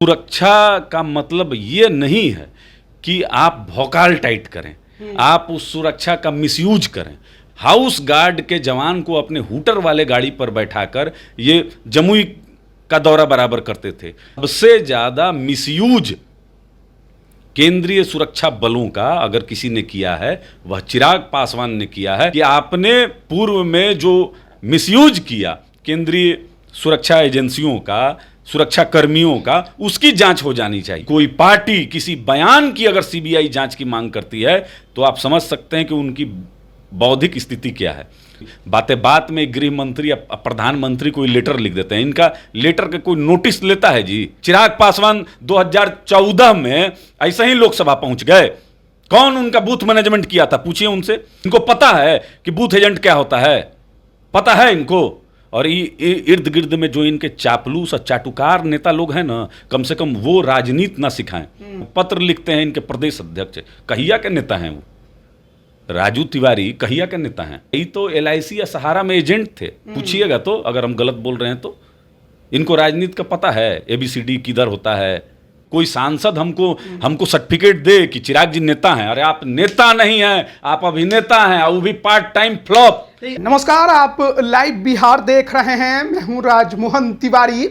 सुरक्षा का मतलब ये नहीं है कि आप भौकाल टाइट करें, आप उस सुरक्षा का मिसयूज करें। हाउस गार्ड के जवान को अपने हूटर वाले गाड़ी पर बैठाकर ये जमुई का दौरा बराबर करते थे। सबसे ज्यादा मिसयूज केंद्रीय सुरक्षा बलों का अगर किसी ने किया है वह चिराग पासवान ने किया है कि आपने पूर्व में जो मिसयूज किया केंद्रीय सुरक्षा एजेंसियों का, सुरक्षा कर्मियों का, उसकी जांच हो जानी चाहिए। कोई पार्टी किसी बयान की अगर सीबीआई जांच की मांग करती है तो आप समझ सकते हैं कि उनकी बौद्धिक स्थिति क्या है। बातें बात में गृह मंत्री या प्रधानमंत्री कोई लेटर लिख देते हैं, इनका लेटर का कोई नोटिस लेता है जी? चिराग पासवान 2014 में ऐसे ही लोकसभा पहुंच गए। कौन उनका बूथ मैनेजमेंट किया था? पूछिए उनसे। इनको पता है कि बूथ एजेंट क्या होता है, पता है इनको। और इर्द गिर्द में जो इनके चापलूस और चाटुकार नेता लोग हैं ना, कम से कम वो राजनीति ना सिखाएं। पत्र लिखते हैं इनके प्रदेश अध्यक्ष, कहिया के नेता हैं वो, राजू तिवारी कहिया के नेता हैं। ये तो LIC या सहारा में एजेंट थे, पूछिएगा तो, अगर हम गलत बोल रहे हैं तो। इनको राजनीति का पता है, ABCD किधर होता है। कोई सांसद हमको सर्टिफिकेट दे कि चिराग जी नेता हैं। अरे आप नेता नहीं हैं, आप अभिनेता हैं, वो भी पार्ट टाइम फ्लॉप। नमस्कार, आप लाइव बिहार देख रहे हैं। मैं हूं राजमोहन तिवारी।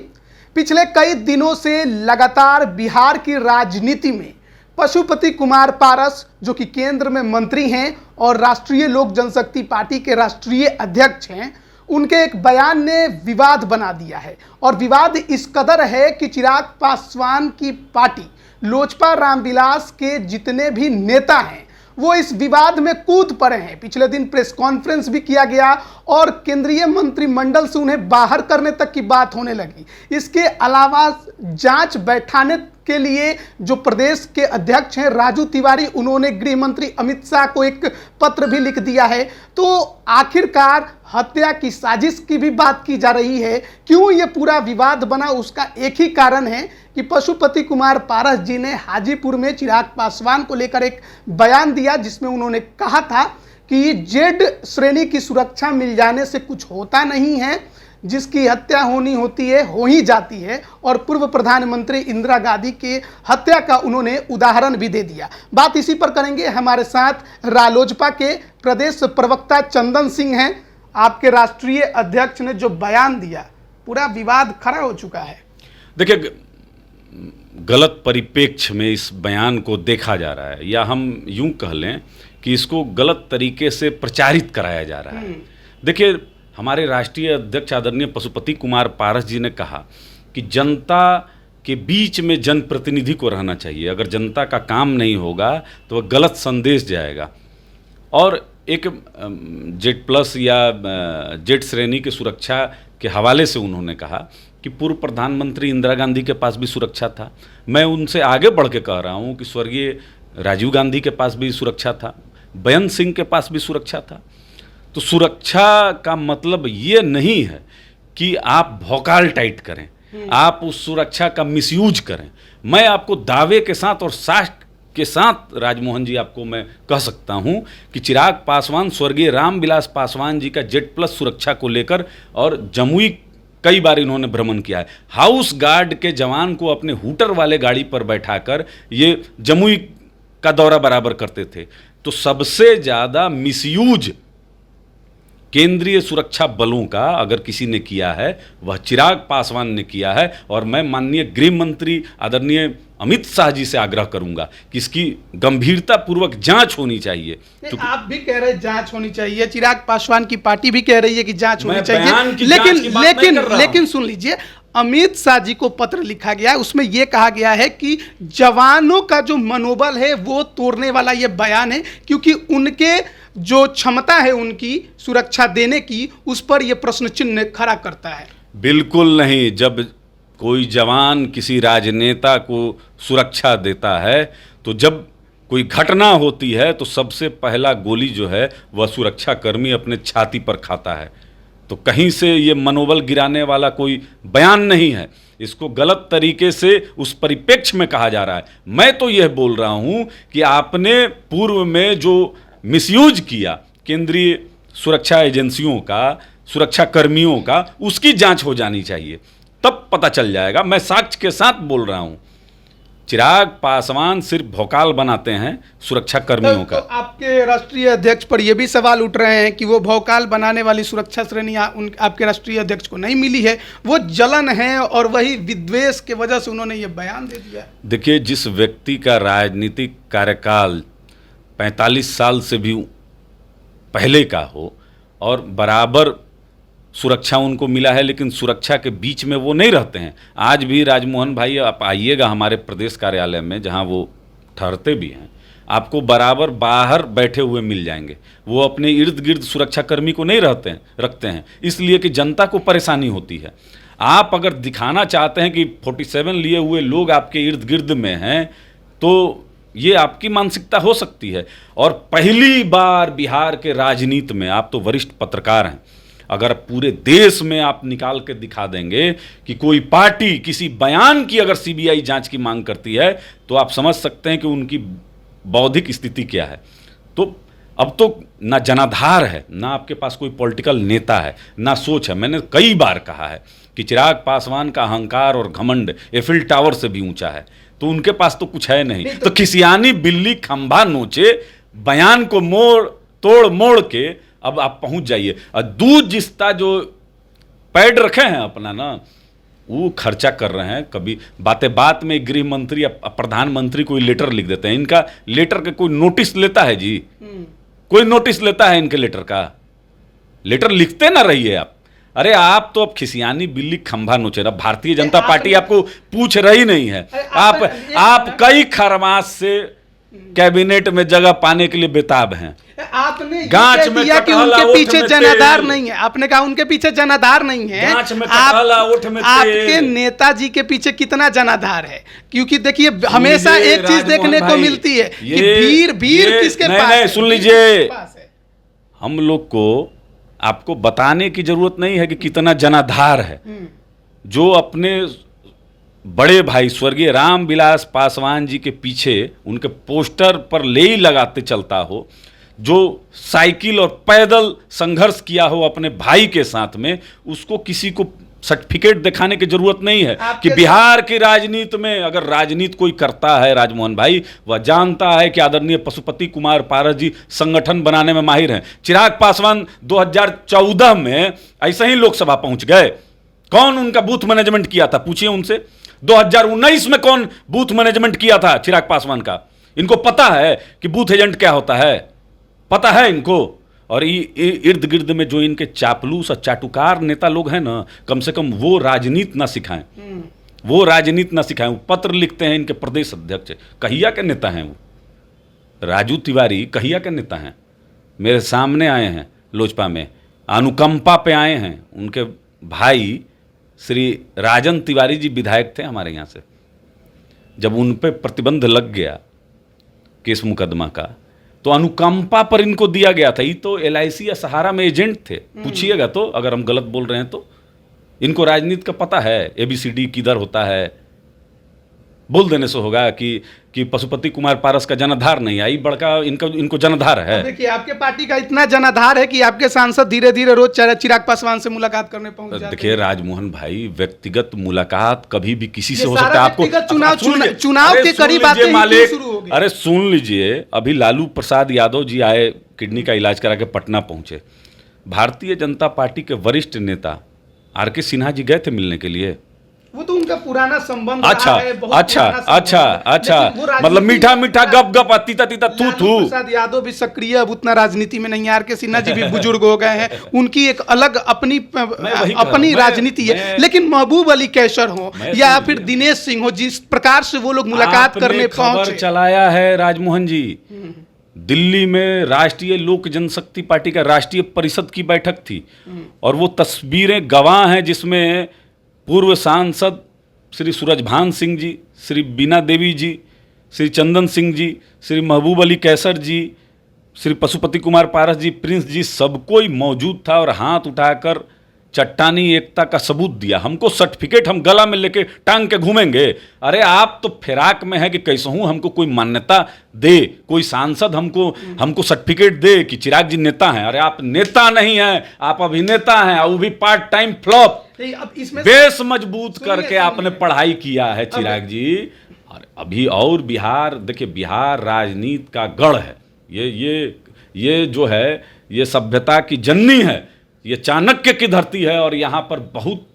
पिछले कई दिनों से लगातार बिहार की राजनीति में पशुपति कुमार पारस, जो कि केंद्र में मंत्री हैं और राष्ट्रीय लोक जनशक्ति पार्टी के राष्ट्रीय अध्यक्ष हैं, उनके एक बयान ने विवाद बना दिया है। और विवाद इस कदर है कि चिराग पासवान की पार्टी लोजपा रामविलास के जितने भी नेता हैं वो इस विवाद में कूद पड़े हैं। पिछले दिन प्रेस कॉन्फ्रेंस भी किया गया और केंद्रीय मंत्रिमंडल से उन्हें बाहर करने तक की बात होने लगी। इसके अलावा जांच बैठाने के लिए जो प्रदेश के अध्यक्ष हैं राजू तिवारी, उन्होंने गृह मंत्री अमित शाह को एक पत्र भी लिख दिया है। तो आखिरकार हत्या की साजिश की भी बात की जा रही है। क्यों ये पूरा विवाद बना, उसका एक ही कारण है कि पशुपति कुमार पारस जी ने हाजीपुर में चिराग पासवान को लेकर एक बयान दिया, जिसमें उन्होंने कहा था कि जेड श्रेणी की सुरक्षा मिल जाने से कुछ होता नहीं है, जिसकी हत्या होनी होती है हो ही जाती है। और पूर्व प्रधानमंत्री इंदिरा गांधी के हत्या का उन्होंने उदाहरण भी दे दिया। बात इसी पर करेंगे। हमारे साथ रालोजपा के प्रदेश प्रवक्ता चंदन सिंह हैं। आपके राष्ट्रीय अध्यक्ष ने जो बयान दिया, पूरा विवाद खड़ा हो चुका है। देखिए, गलत परिप्रेक्ष्य में इस बयान को देखा जा रहा है, या हम यूं कह लें कि इसको गलत तरीके से प्रचारित कराया जा रहा है। देखिए, हमारे राष्ट्रीय अध्यक्ष आदरणीय पशुपति कुमार पारस जी ने कहा कि जनता के बीच में जनप्रतिनिधि को रहना चाहिए। अगर जनता का काम नहीं होगा तो वह गलत संदेश जाएगा। और एक Z+ या जेड श्रेणी की सुरक्षा के हवाले से उन्होंने कहा कि पूर्व प्रधानमंत्री इंदिरा गांधी के पास भी सुरक्षा था। मैं उनसे आगे बढ़ के कह रहा हूँ कि स्वर्गीय राजीव गांधी के पास भी सुरक्षा था, बेअंत सिंह के पास भी सुरक्षा था। तो सुरक्षा का मतलब ये नहीं है कि आप भौकाल टाइट करें, आप उस सुरक्षा का मिसयूज करें। मैं आपको दावे के साथ और साक्ष्य के साथ राजमोहन जी आपको मैं कह सकता हूं कि चिराग पासवान स्वर्गीय रामविलास पासवान जी का Z+ सुरक्षा को लेकर और जमुई कई बार इन्होंने भ्रमण किया है। हाउस गार्ड के जवान को अपने हूटर वाले गाड़ी पर बैठाकर ये जमुई का दौरा बराबर करते थे। तो सबसे ज्यादा मिसयूज केंद्रीय सुरक्षा बलों का अगर किसी ने किया है वह चिराग पासवान ने किया है। और मैं माननीय गृह मंत्री आदरणीय अमित शाह जी से आग्रह करूंगा कि इसकी गंभीरता पूर्वक जांच होनी चाहिए। आप भी कह रहे हैं जांच होनी चाहिए, चिराग पासवान की पार्टी भी कह रही है कि जांच होनी चाहिए, लेकिन सुन लीजिए, अमित शाह जी को पत्र लिखा गया है, उसमें यह कहा गया है कि जवानों का जो मनोबल है वो तोड़ने वाला यह बयान है, क्योंकि उनके जो क्षमता है उनकी सुरक्षा देने की, उस पर यह प्रश्न चिन्ह खड़ा करता है। बिल्कुल नहीं। जब कोई जवान किसी राजनेता को सुरक्षा देता है तो जब कोई घटना होती है तो सबसे पहला गोली जो है वह सुरक्षा कर्मी अपने छाती पर खाता है। तो कहीं से ये मनोबल गिराने वाला कोई बयान नहीं है। इसको गलत तरीके से उस परिप्रेक्ष्य में कहा जा रहा है। मैं तो यह बोल रहा हूं कि आपने पूर्व में जो मिसयूज किया केंद्रीय सुरक्षा एजेंसियों का, सुरक्षा कर्मियों का, उसकी जांच हो जानी चाहिए। तब पता चल जाएगा। मैं साक्ष्य के साथ बोल रहा हूं। चिराग पासवान सिर्फ भौकाल बनाते हैं सुरक्षा कर्मियों का। तो आपके राष्ट्रीय अध्यक्ष पर यह भी सवाल उठ रहे हैं कि वो भौकाल बनाने वाली सुरक्षा श्रेणी आपके राष्ट्रीय अध्यक्ष को नहीं मिली है, वो जलन है और वही विद्वेष के वजह से उन्होंने ये बयान दे दिया। देखिए, जिस व्यक्ति का राजनीतिक कार्यकाल 45 साल से भी पहले का हो और बराबर सुरक्षा उनको मिला है, लेकिन सुरक्षा के बीच में वो नहीं रहते हैं। आज भी राजमोहन भाई, आप आइएगा हमारे प्रदेश कार्यालय में जहां वो ठहरते भी हैं, आपको बराबर बाहर बैठे हुए मिल जाएंगे। वो अपने इर्द गिर्द सुरक्षाकर्मी को नहीं रखते हैं, इसलिए कि जनता को परेशानी होती है। आप अगर दिखाना चाहते हैं कि 47 लिए हुए लोग आपके इर्द गिर्द में हैं, तो ये आपकी मानसिकता हो सकती है। और पहली बार बिहार के राजनीति में, आप तो वरिष्ठ पत्रकार हैं, अगर पूरे देश में आप निकाल के दिखा देंगे कि कोई पार्टी किसी बयान की अगर सीबीआई जांच की मांग करती है, तो आप समझ सकते हैं कि उनकी बौद्धिक स्थिति क्या है। तो अब तो ना जनाधार है, ना आपके पास कोई पॉलिटिकल नेता है, ना सोच है। मैंने कई बार कहा है कि चिराग पासवान का अहंकार और घमंड एफिल टावर से भी ऊंचा है, तो उनके पास तो कुछ है नहीं। तो खिसियानी बिल्ली खंभा नोचे, बयान को तोड़ मोड़ के अब आप पहुंच जाइए। और दूध जिसता जो पैड रखे हैं अपना ना, वो खर्चा कर रहे हैं। कभी बात में गृह मंत्री या प्रधानमंत्री कोई लेटर लिख देते हैं। इनका लेटर का कोई नोटिस लेता है जी? कोई नोटिस लेता है इनके लेटर का? लेटर लिखते ना रहिए आप। अरे आप तो अब खिसियानी बिल्ली खंभा नोचे ना। भारतीय जनता पार्टी आपको पूछ रही नहीं है। आप कई खरमास से कैबिनेट में जगह पाने के लिए बेताब हैं। आपने गांच में कि उनके पीछे जनाधार नहीं है। आपने कहा उनके पीछे जनाधार नहीं है। आपके नेताजी के पीछे कितना जनाधार है? क्योंकि देखिए, हमेशा एक चीज देखने को मिलती है कि भीड़ किसके पास है। सुन लीजिए, हम लोग को आपको बताने की जरूरत नहीं है कि कितना जनाधार है। जो अपने बड़े भाई स्वर्गीय रामविलास पासवान जी के पीछे उनके पोस्टर पर ले ही लगाते चलता हो, जो साइकिल और पैदल संघर्ष किया हो अपने भाई के साथ में, उसको किसी को सर्टिफिकेट दिखाने की जरूरत नहीं है कि बिहार की राजनीति में अगर राजनीति कोई करता है, राजमोहन भाई, वह जानता है कि आदरणीय पशुपति कुमार पारस जी संगठन बनाने में माहिर हैं। चिराग पासवान 2014 में ऐसे ही लोकसभा पहुंच गए। कौन उनका बूथ मैनेजमेंट किया था? पूछिए उनसे। 2019 में कौन बूथ मैनेजमेंट किया था चिराग पासवान का? इनको पता है कि बूथ एजेंट क्या होता है, पता है इनको। और इर्द गिर्द में जो इनके चापलूस और चाटुकार नेता लोग हैं ना, कम से कम वो राजनीति ना सिखाएं। वो राजनीति ना सिखाएं। वो पत्र लिखते हैं इनके प्रदेश अध्यक्ष, कहिया के नेता हैं वो। राजू तिवारी कहिया के नेता हैं, मेरे सामने आए हैं लोजपा में, अनुकंपा पे आए हैं। उनके भाई श्री राजन तिवारी जी विधायक थे हमारे यहाँ से। जब उन पे प्रतिबंध लग गया केस मुकदमा का, तो अनुकंपा पर इनको दिया गया था। ये तो LIC या सहारा में एजेंट थे। पूछिएगा तो, अगर हम गलत बोल रहे हैं तो। इनको राजनीति का पता है, ABCD किधर होता है। बोल देने से होगा कि पशुपति कुमार पारस का जनाधार नहीं आई, बड़का इनको जनाधार है। देखिए, आपके पार्टी का इतना जनाधार है कि आपके सांसद धीरे धीरे रोज चिराग पासवान से मुलाकात करने पहुंच जाते हैं। देखिए राजमोहन भाई, व्यक्तिगत मुलाकात कभी भी किसी से हो सकता है। आपको चुनाव के करीब आते ही शुरू हो गई। अरे सुन लीजिए, अभी लालू प्रसाद यादव जी आए, किडनी का इलाज करा के पटना पहुंचे। भारतीय जनता पार्टी के वरिष्ठ नेता RK सिन्हा जी गए थे मिलने के लिए। वो तो उनका पुराना संबंध अच्छा रहा है, अच्छा मतलब मीठा मीठा गप गप, तीता तीता थू थू। प्रसाद यादव भी सक्रिय अब उतना राजनीति में नहीं है। RK सिन्हा जी भी बुजुर्ग हो गए हैं, उनकी एक अलग अपनी राजनीति है। लेकिन महबूब अली कैसर हो या फिर दिनेश सिंह हो, जिस प्रकार से वो लोग मुलाकात करने पहुंचे, चलाया है राजमोहन जी। दिल्ली में राष्ट्रीय लोक जनशक्ति पार्टी का राष्ट्रीय परिषद की बैठक थी, और वो तस्वीरें गवाह हैं जिसमें पूर्व सांसद श्री सूरजभान सिंह जी, श्री बीना देवी जी, श्री चंदन सिंह जी, श्री महबूब अली कैसर जी, श्री पशुपति कुमार पारस जी, प्रिंस जी, सब कोई मौजूद था। और हाथ उठाकर चट्टानी एकता का सबूत दिया। हमको सर्टिफिकेट हम गला में लेके टांग के घूमेंगे? अरे आप तो फिराक में है कि कैसे हूं हमको कोई मान्यता दे, कोई सांसद हमको सर्टिफिकेट दे कि चिराग जी नेता हैं। अरे आप नेता नहीं हैं, आप अभिनेता हैं, वो भी पार्ट टाइम फ्लॉप। नहीं, अब इसमें बेस मजबूत सुनिए, करके आपने सुनिए। पढ़ाई किया है चिराग जी। और अभी और बिहार, देखिए बिहार राजनीति का गढ़ है। ये जो है ये सभ्यता की जननी है, ये चाणक्य की धरती है, और यहाँ पर बहुत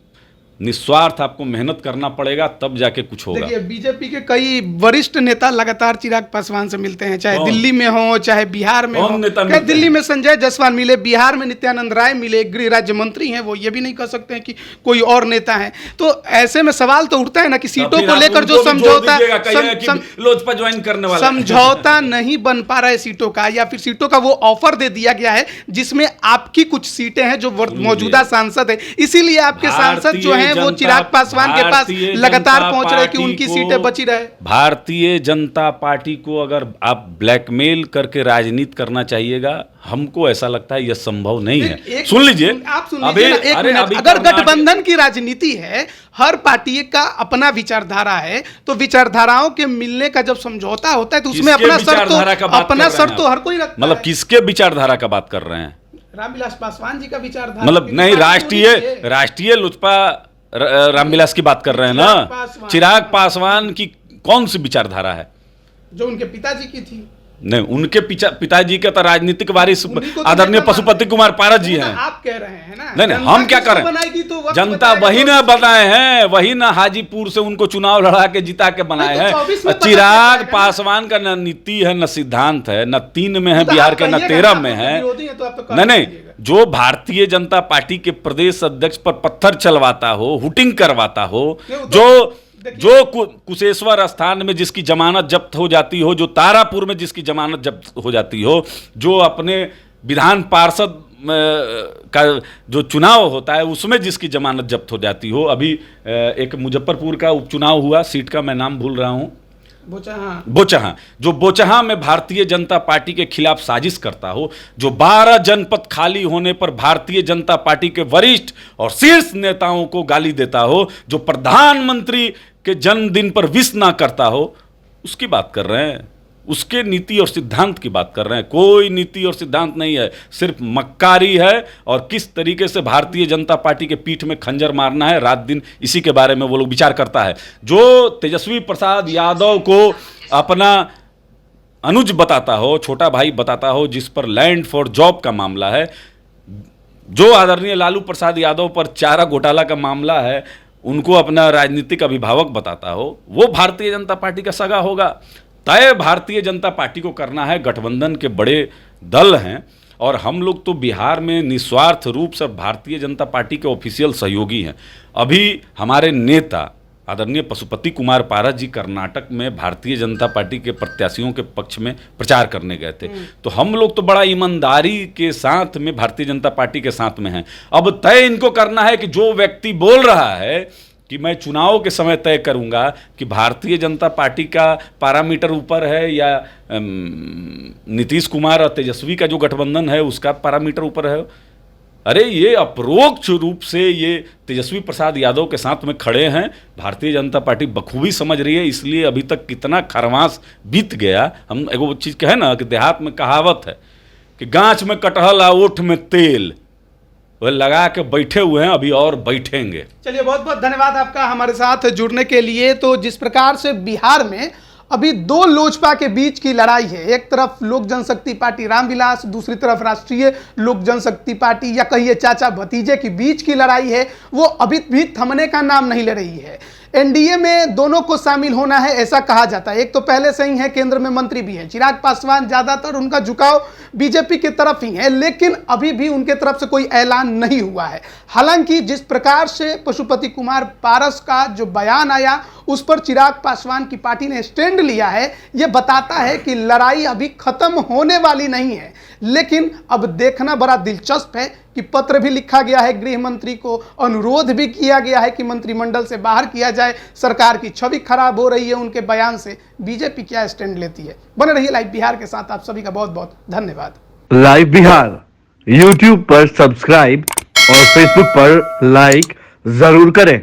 निस्वार्थ आपको मेहनत करना पड़ेगा, तब जाके कुछ होगा। देखिए बीजेपी के कई वरिष्ठ नेता लगातार चिराग पासवान से मिलते हैं, चाहे कौन? दिल्ली में हो चाहे बिहार में कौन हो। नेता क्या मिलते दिल्ली हैं? में संजय जायसवाल मिले, बिहार में नित्यानंद राय मिले, गृह राज्य मंत्री हैं वो, ये भी नहीं कह सकते हैं कि कोई और नेता है। तो ऐसे में सवाल तो उठता है ना कि सीटों फिर को आप लेकर जो उनको भी जोड़ समझौता दीजिएगा, कहिएगा कि लोजपा ज्वाइन करने वाला है। समझौता नहीं बन पा रहा है सीटों का, या फिर सीटों का वो ऑफर दे दिया गया है जिसमें आपकी कुछ सीटें हैं जो मौजूदा सांसद है, इसीलिए आपके सांसद जो हैं वो चिराग पासवान के पास लगातार पहुंच रहे कि उनकी सीटें बची रहे। भारतीय जनता पार्टी को अगर आप ब्लैकमेल करके राजनीति करना चाहिएगा, हमको ऐसा लगता है यह संभव नहीं है। सुन लीजिए, आप सुन लीजिए ना, एक मिनट। अगर गठबंधन की राजनीति है, हर पार्टी का अपना विचारधारा है, तो विचारधाराओं के मिलने का जब समझौता होता है तो उसमें अपना शर्त तो हर कोई रखता है। मतलब किसके विचारधारा का बात कर रहे हैं? रामविलास पासवान जी का विचारधारा, मतलब नहीं, राष्ट्रीय लोजपा रामविलास की बात कर रहे हैं ना। चिराग पासवान की कौन सी विचारधारा है? जो उनके पिताजी की थी। नहीं, उनके पिताजी के तो राजनीतिक वारिस आदरणीय पशुपति कुमार पारस जी हैं। आप कह रहे हैं ना। नहीं, हम क्या करें? जनता वही ना बनाए हैं, वही ना हाजीपुर से उनको चुनाव लड़ा के जिता के बनाए हैं। चिराग पासवान का न नीति है, न सिद्धांत है, न 3 में है बिहार के, न 13 में है। नहीं, जो भारतीय जनता पार्टी के प्रदेश अध्यक्ष पर पत्थर चलवाता हो, हुटिंग करवाता हो, जो कुशेश्वर स्थान में जिसकी जमानत जब्त हो जाती हो, जो तारापुर में जिसकी जमानत जब्त हो जाती हो, जो अपने विधान पार्षद का जो चुनाव होता है उसमें जिसकी जमानत जब्त हो जाती हो। अभी एक मुजफ्फरपुर का उपचुनाव हुआ, सीट का मैं नाम भूल रहा हूं, बोचहां, जो बोचहां में भारतीय जनता पार्टी के खिलाफ साजिश करता हो, जो 12 जनपद खाली होने पर भारतीय जनता पार्टी के वरिष्ठ और शीर्ष नेताओं को गाली देता हो, जो प्रधानमंत्री के जन्मदिन पर विश ना करता हो, उसकी बात कर रहे हैं। उसके नीति और सिद्धांत की बात कर रहे हैं। कोई नीति और सिद्धांत नहीं है, सिर्फ मक्कारी है, और किस तरीके से भारतीय जनता पार्टी के पीठ में खंजर मारना है, रात दिन इसी के बारे में वो लोग विचार करता है। जो तेजस्वी प्रसाद यादव को अपना अनुज बताता हो, छोटा भाई बताता हो, जिस पर लैंड फॉर जॉब का मामला है, जो आदरणीय लालू प्रसाद यादव पर चारा घोटाला का मामला है, उनको अपना राजनीतिक अभिभावक बताता हो, वो भारतीय जनता पार्टी का सगा होगा। तय भारतीय जनता पार्टी को करना है। गठबंधन के बड़े दल हैं, और हम लोग तो बिहार में निस्वार्थ रूप से भारतीय जनता पार्टी के ऑफिशियल सहयोगी हैं। अभी हमारे नेता आदरणीय पशुपति कुमार पारस जी कर्नाटक में भारतीय जनता पार्टी के प्रत्याशियों के पक्ष में प्रचार करने गए थे। तो हम लोग तो बड़ा ईमानदारी के साथ में भारतीय जनता पार्टी के साथ में हैं। अब तय इनको करना है कि जो व्यक्ति बोल रहा है कि मैं चुनाव के समय तय करूंगा कि भारतीय जनता पार्टी का पैरामीटर ऊपर है या नीतीश कुमार और तेजस्वी का जो गठबंधन है उसका पैरामीटर ऊपर है। अरे ये अपरोक्ष रूप से ये तेजस्वी प्रसाद यादव के साथ में खड़े हैं। भारतीय जनता पार्टी बखूबी समझ रही है, इसलिए अभी तक कितना खरमास बीत गया। हम एगो चीज़ कहे ना कि देहात में कहावत है कि गांच में कटहल और ओठ में तेल, वह लगा के बैठे हुए हैं, अभी और बैठेंगे। चलिए, बहुत बहुत धन्यवाद आपका हमारे साथ जुड़ने के लिए। तो जिस प्रकार से बिहार में अभी 2 लोजपा के बीच की लड़ाई है, एक तरफ लोक जनशक्ति पार्टी रामविलास, दूसरी तरफ राष्ट्रीय लोक जनशक्ति पार्टी या कहिए चाचा भतीजे के बीच की लड़ाई है, वो अभी भी थमने का नाम नहीं ले रही है। एनडीए में दोनों को शामिल होना है ऐसा कहा जाता है। एक तो पहले से ही है, केंद्र में मंत्री भी है। चिराग पासवान ज्यादातर उनका झुकाव बीजेपी की तरफ ही है, लेकिन अभी भी उनके तरफ से कोई ऐलान नहीं हुआ है। हालांकि जिस प्रकार से पशुपति कुमार पारस का जो बयान आया उस पर चिराग पासवान की पार्टी ने स्टैंड लिया है, यह बताता है कि लड़ाई अभी खत्म होने वाली नहीं है। लेकिन अब देखना बड़ा दिलचस्प है कि पत्र भी लिखा गया है गृह मंत्री को, अनुरोध भी किया गया है कि मंत्रिमंडल से बाहर किया जाए। सरकार की छवि खराब हो रही है उनके बयान से। बीजेपी क्या स्टैंड लेती है? बने रहिए लाइव बिहार के साथ। आप सभी का बहुत बहुत धन्यवाद। लाइव बिहार यूट्यूब पर सब्सक्राइब और फेसबुक पर लाइक जरूर करें।